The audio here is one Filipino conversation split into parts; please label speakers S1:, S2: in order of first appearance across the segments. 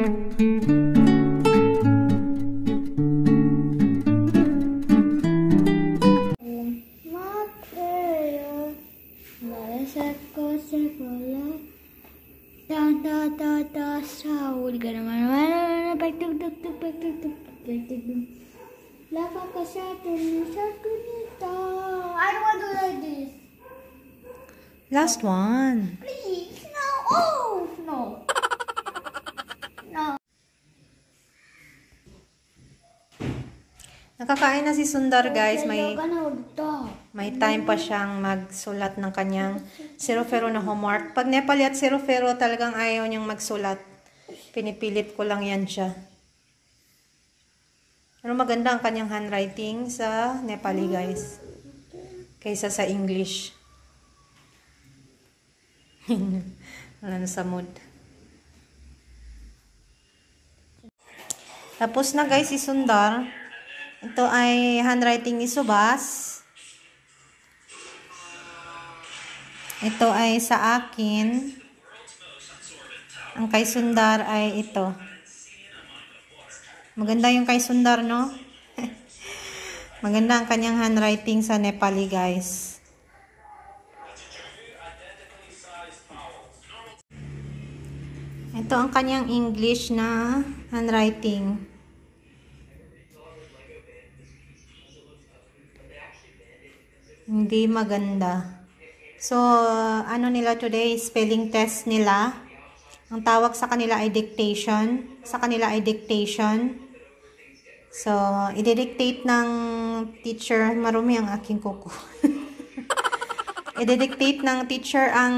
S1: I don't want to do like this.
S2: Last one.
S1: Please, no. Oh, no. No.
S2: Nakakain na si Sundar, guys. May time pa siyang magsulat ng kanyang zero-zero na homework. Pag Nepali at zero-zero, talagang ayaw niyang magsulat. Pinipilit ko lang yan siya. Pero maganda ang kanyang handwriting sa Nepali, guys. Kaysa sa English. Wala na sa mood. Tapos na, guys, si Sundar. Ito ay handwriting ni Subas. Ito ay sa akin. Ang kay Sundar ay ito. Maganda yung kay Sundar, no? Maganda ang kanyang handwriting sa Nepali, guys. Ito ang kanyang English na handwriting. Hindi maganda. So, ano nila today? Spelling test nila. Ang tawag sa kanila ay dictation. So, i-dictate ng teacher. Marumi ang aking kuko. I-dictate ng teacher ang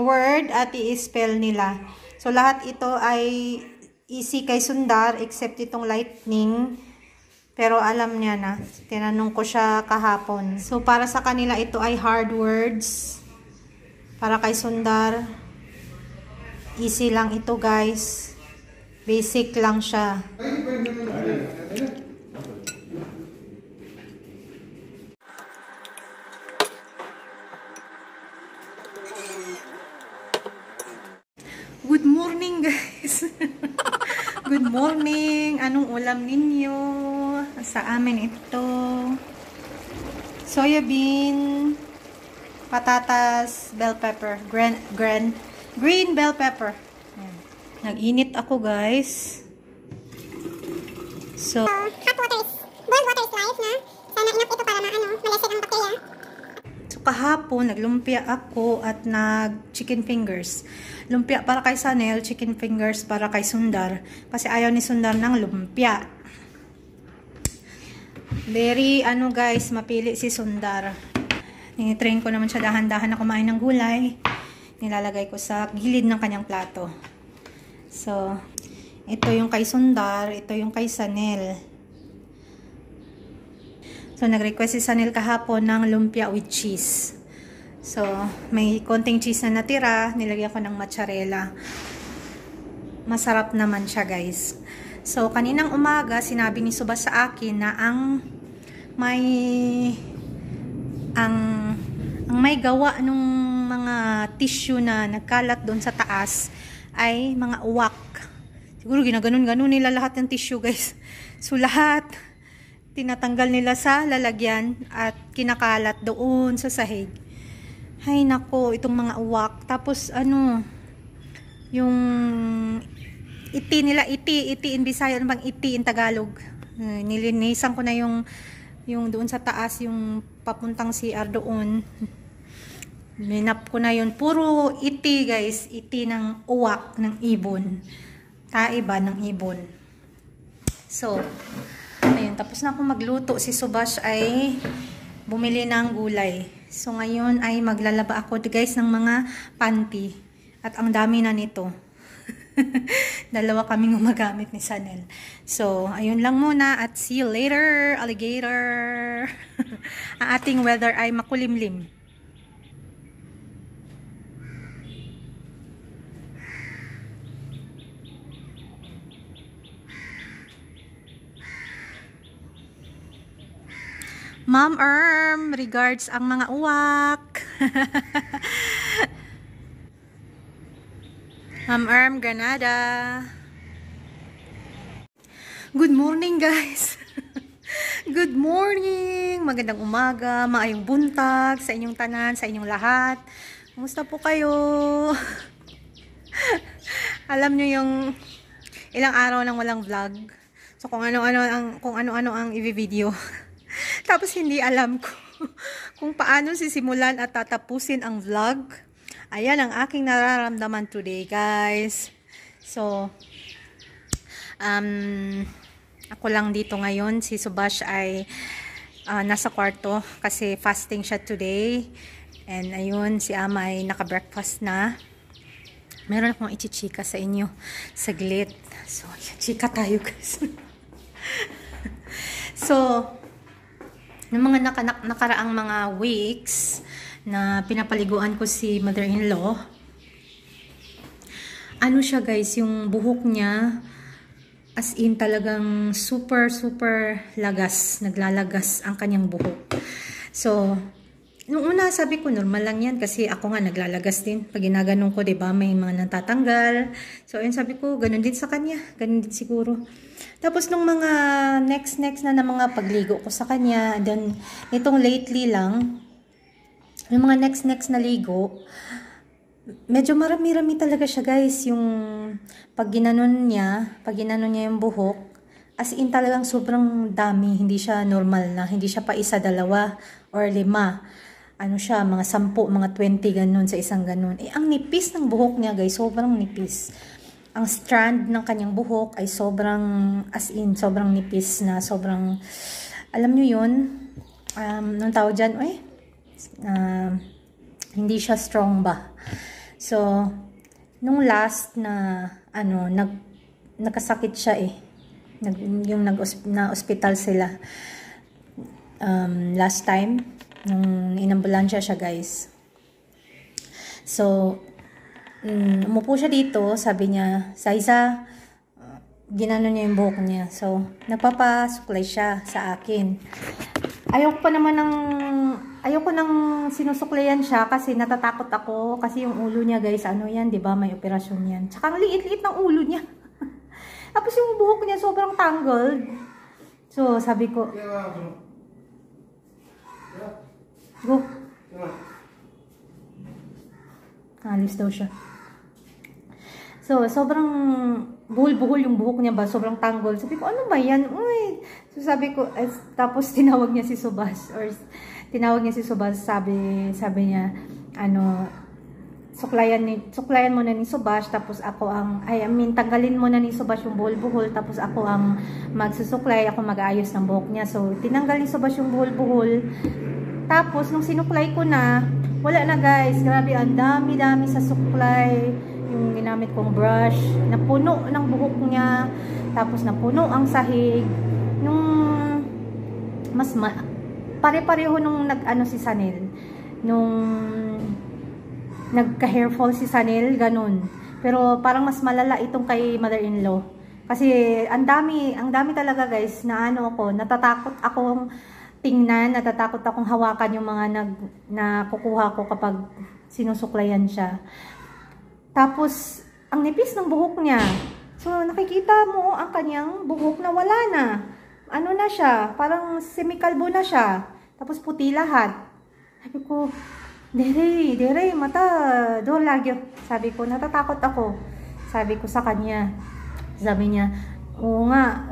S2: word at i-spell nila. So, lahat ito ay easy kay Sundar except itong lightning. Pero alam niya na. Tinanong ko siya kahapon. So, para sa kanila ito ay hard words. Para kay Sundar, easy lang ito, guys. Basic lang siya. Good morning, guys. Good morning. Anong ulam ninyo? Sa amin ito. Soybean, patatas, bell pepper, green bell pepper. Nag-init ako, guys. So,
S1: boiled water is life, na? Sana enough ito para malasig ang bakterya.
S2: So, kahapon, naglumpia ako at nag-chicken fingers. Lumpia para kay Sanel, chicken fingers para kay Sundar. Kasi ayaw ni Sundar ng lumpia. Very, guys, mapili si Sundar. Train ko naman siya dahan-dahan na kumain ng gulay. Nilalagay ko sa gilid ng kanyang plato. So, ito yung kay Sundar, ito yung kay Sanel. So, nag-request si Sanel kahapon ng lumpia with cheese. So, may konting cheese na natira, nilagyan ko ng mozzarella. Masarap naman siya, guys. So, kaninang umaga, sinabi ni Subas sa akin na ang may gawa nung mga tissue na nagkalat doon sa taas ay mga uwak. Siguro ginaganon-ganon nila lahat ng tissue, guys. So, lahat tinatanggal nila sa lalagyan at kinakalat doon sa sahig. Hay nako, itong mga uwak. Tapos, yung iti nila, iti in Bisaya, bang iti in Tagalog. Nilinisan ko na yung doon sa taas, yung papuntang CR doon. Minap ko na yun. Puro iti, guys. Iti ng uwak, ng ibon. Taiba ng ibon. So, ayun. Tapos na akong magluto. Si Subas ay bumili ng gulay. So, ngayon ay maglalaba ako, guys, ng mga panty. At ang dami na nito. Dalawa kaming gumagamit ni Sanel. So, ayun lang muna. At see you later, alligator. Ang ating weather ay makulimlim. Ma'am Erm, regards ang mga uwak. Ma'am Erm, Granada. Good morning, guys. Good morning. Magandang umaga, maayong buntag sa inyong tanan, sa inyong lahat. Kumusta po kayo? Alam nyo yung ilang araw nang walang vlog. So kung ano-ano ang i-video. Tapos hindi alam ko kung paano sisimulan at tatapusin ang vlog. Ayan ang aking nararamdaman today, guys. So ako lang dito ngayon. Si Subash ay nasa kwarto kasi fasting siya today. And ayun, si Ama ay naka-breakfast na. Meron akong ichichika sa inyo. Saglit. So, chika tayo, guys. So, ng mga nakaraang mga weeks na pinapaliguan ko si mother-in-law, ano siya, guys, yung buhok niya, as in talagang super lagas, naglalagas ang kanyang buhok. So, nung una sabi ko normal lang yan kasi ako nga naglalagas din. Pag ginaganong ko, 'di ba, may mga natatanggal. So, ayun sabi ko, ganun din sa kanya, ganun din siguro. Tapos nung mga next na mga pagligo ko sa kanya, then itong lately lang, yung mga next na ligo, medyo marami-rami talaga siya, guys. Yung pag ginanon niya yung buhok, as in talagang sobrang dami. Hindi siya normal na, hindi siya pa isa, dalawa, or 5. Ano siya, mga 10, mga 20 ganun sa isang ganun. Eh, ang nipis ng buhok niya, guys, sobrang nipis. Ang strand ng kanyang buhok ay sobrang, as in, sobrang nipis na, sobrang, alam nyo yun, nung tawag dyan, hindi siya strong ba. So, nung last na, nagkasakit siya eh. Na-hospital sila. Last time, nung inambulansya siya, guys. So, umupo siya dito, sabi niya, Saiza, ginano niya yung buhok niya. So, napapasuklay siya sa akin. Ayoko nang sinusuklayan siya kasi natatakot ako kasi yung ulo niya, guys, ano yan, 'di ba? May operasyon yan. Tsaka ang liit-liit ng ulo niya. Tapos yung buhok niya sobrang tangled. So, sabi ko, go. Alis daw siya. So, sobrang buhol-buhol yung buhok niya ba? Sobrang tangled. Sabi ko, ano ba yan? Uy. So, sabi ko, tapos tinawag niya si Subas. Sabi niya, suklayan mo na ni Subas, tapos ako tanggalin mo na ni Subas yung buhol-buhol, tapos ako ang magsusuklay, ako mag-aayos ng buhok niya. So, tinanggal ni Subas yung buhol-buhol. Tapos, nung sinuklay ko na, wala na, guys. Grabe, ang dami-dami sa suklay. Yung ginamit kong brush, napuno ng buhok niya, tapos napuno ang sahig. Nung pare-pareho nung si Sanel, nung nagka-hair fall si Sanel, ganun. Pero parang mas malala itong kay mother-in-law. Kasi ang dami talaga, guys, na natatakot akong tingnan, natatakot akong hawakan yung mga nakukuha ko kapag sinusuklayan siya. Tapos, ang nipis ng buhok niya. So, nakikita mo ang kanyang buhok na wala na. Ano na siya? Parang semikalbo na siya. Tapos, puti lahat. Sabi ko, Dere, mata, do lagyo. Sabi ko, natatakot ako. Sabi ko sa kanya. Sabi niya, oo nga,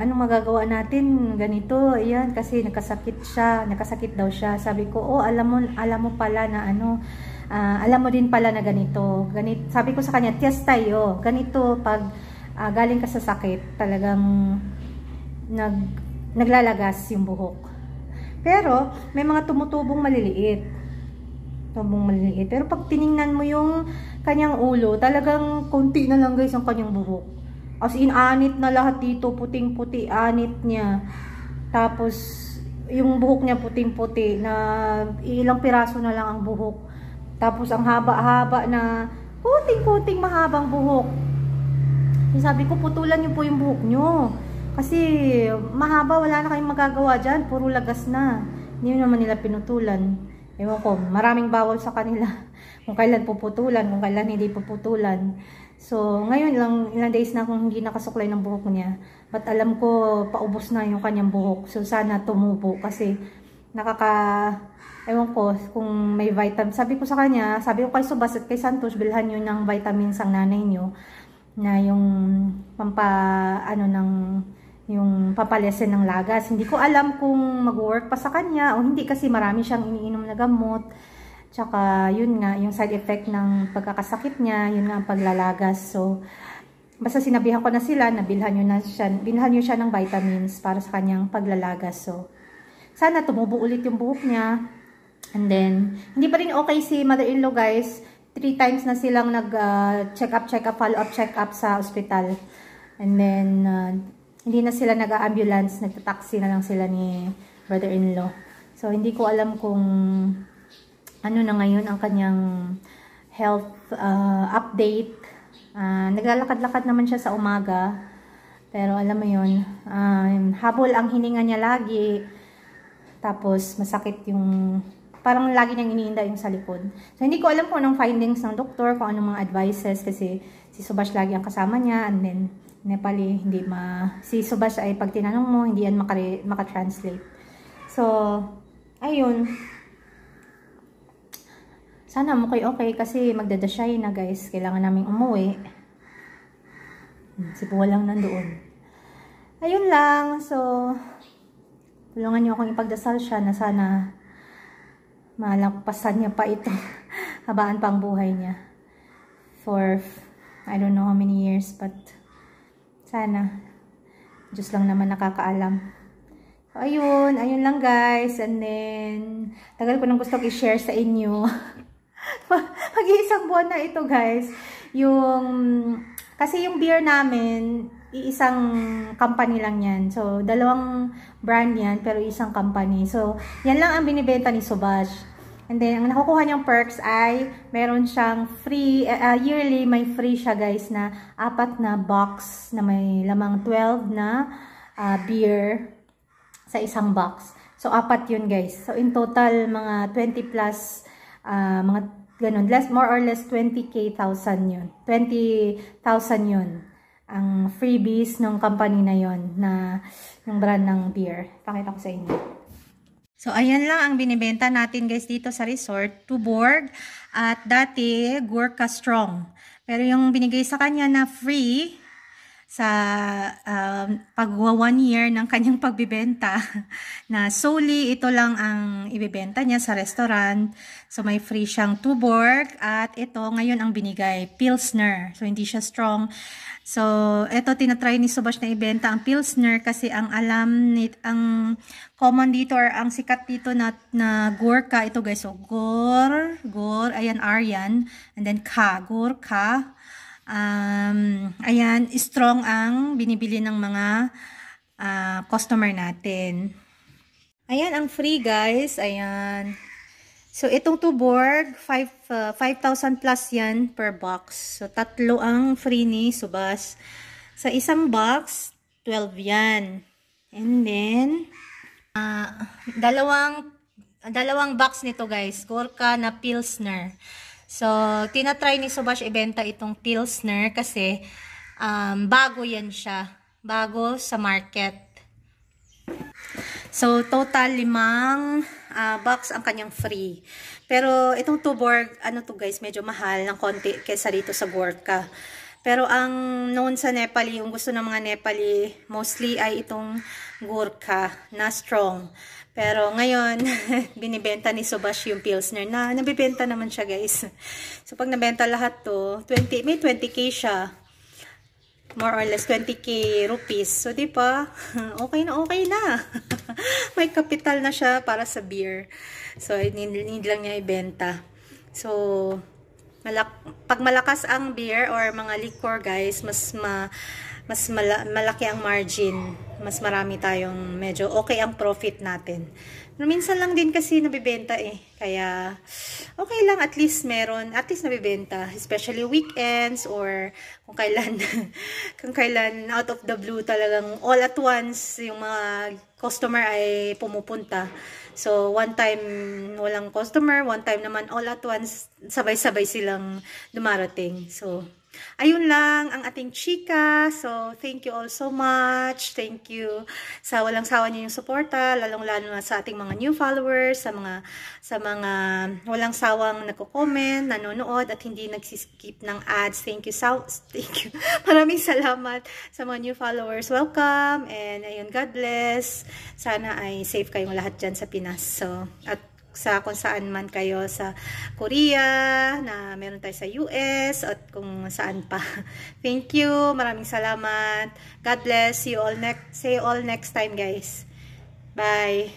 S2: anong magagawa natin? Ganito, ayan, kasi nakasakit daw siya. Sabi ko, alam mo pala na alam mo din pala na ganito. Sabi ko sa kanya, test tayo. Ganito, pag galing ka sa sakit, talagang naglalagas yung buhok. Pero, may mga tumutubong maliliit. Pero pag tiningnan mo yung kanyang ulo, talagang konti na lang, guys, ang kanyang buhok. As in, anit na lahat dito, puting-puti, anit niya. Tapos, yung buhok niya puting-puti, na ilang piraso na lang ang buhok. Tapos, ang haba-haba na, puting-puting mahabang buhok. Sabi ko, putulan niyo po yung buhok niyo. Kasi, mahaba, wala na kayong magagawa dyan. Puro lagas na. Hindi naman nila pinutulan. Ewan ko, maraming bawal sa kanila. Kung kailan puputulan, kung kailan hindi puputulan. So, ngayon lang, ilang days na akong hindi nakasuklay ng buhok niya. But alam ko, paubos na yung kanyang buhok. So, sana tumubo kasi ewan ko kung may vitamin. Sabi ko sa kanya, sabi ko kay Subas at kay Santos, bilhan nyo ng vitamins ang nanay nyo na yung yung papalesen ng lagas. Hindi ko alam kung mag-work pa sa kanya o hindi kasi marami siyang iniinom na gamot. Tsaka yun nga, yung side effect ng pagkakasakit niya, yun nga ang paglalagas. So, basta sinabihan ko na sila na bilhan nyo siya ng vitamins para sa kanyang paglalagas. So, sana tumubo ulit yung buhok niya. And then, hindi pa rin okay si mother-in-law guys. 3 times na silang nag-check up, follow-up, check up sa ospital. And then, hindi na sila nag-ambulance, nagtataxi na lang sila ni brother-in-law. So, hindi ko alam kung ano na ngayon ang kanyang health update. Naglalakad-lakad naman siya sa umaga. Pero alam mo yun, habol ang hininga niya lagi. Tapos masakit yung, parang lagi niyang iniinda yung sa likod. So hindi ko alam kung anong findings ng doktor, kung anong mga advices. Kasi si Subash lagi ang kasama niya. And then Nepali, si Subash ay pag tinanong mo, hindi yan makatranslate. So, ayun. Sana okay kasi magdadashay na guys. Kailangan naming umuwi. Si Puwa lang nandoon. Ayun lang. So, tulungan niyo akong ipagdasal siya na sana malagpasan niya pa ito. Habaan pa ang buhay niya. For, I don't know how many years. But, sana. Diyos lang naman nakakaalam. So, ayun lang guys. And then, tagal ko nang gusto i-share sa inyo. Mag-iisang buwan na ito guys. Kasi yung beer namin, iisang company lang yan. So, 2 brand yan, pero isang company. So, yan lang ang binibenta ni Subash. And then, ang nakukuha niyang perks ay, meron siyang free, yearly may free siya guys na 4 na box na may lamang 12 na beer sa isang box. So, 4 yun guys. So, in total, mga 20 plus mga ganun, more or less 20,000 yun. 20,000 yun. Ang freebies ng company na yun, na yung brand ng beer. Pakita ko sa inyo. So, ayan lang ang binibenta natin guys dito sa resort. Tuborg at dati Gurkha Strong. Pero yung binigay sa kanya na free sa pagwa 1 year ng kanyang pagbibenta na solely ito lang ang ibibenta niya sa restaurant. So may free siyang Tuborg at ito ngayon ang binigay, Pilsner. So hindi siya strong. So ito tinatry ni Subash na ibenta ang Pilsner kasi ang ang common dito or ang sikat dito na Gurkha ito guys. So ayan Aryan and then Gurkha. Ayan, strong ang binibili ng mga customer natin. Ayan ang free guys, ayan. So itong Tuborg, 5,000 plus yan per box. So 3 ang free ni Subas. Sa isang box, 12 yan. And then, dalawang box nito guys, Gurkha na Pilsner. So, tinatry ni Subash ibenta itong Pilsner kasi bago yan siya. Bago sa market. So, total 5 box ang kanyang free. Pero, itong Tuborg, to guys, medyo mahal ng konti kesa dito sa Gurkha. Pero, ang known sa Nepali, yung gusto ng mga Nepali, mostly ay itong Gurkha na strong. Pero ngayon, binibenta ni Subash yung Pilsner na nabibenta naman siya guys. So pag nabenta lahat to, may 20k siya. More or less 20k rupees. So di ba? Okay na. May kapital na siya para sa beer. So hindi lang niya ibenta. So pag malakas ang beer or mga liquor guys, mas malaki ang margin. Mas marami tayong medyo okay ang profit natin. Pero minsan lang din kasi nabibenta eh. Kaya okay lang at least nabibenta. Especially weekends or kung kailan out of the blue talagang all at once yung mga customer ay pumupunta. So one time walang customer, one time naman all at once sabay-sabay silang dumarating. So ayun lang ang ating chika. So, thank you all so much. Thank you sa walang sawa niyo yung suporta, lalong-lalo na sa ating mga new followers, sa mga walang sawang nagko-comment, nanonood at hindi nagsiskip ng ads. Thank you. Thank you. Maraming salamat sa mga new followers. Welcome and ayun, God bless. Sana ay safe kayong lahat dyan sa Pinas. So, at sa kung saan man kayo sa Korea, na meron tayo sa US, at kung saan pa. Thank you. Maraming salamat. God bless. See you all next time, guys. Bye.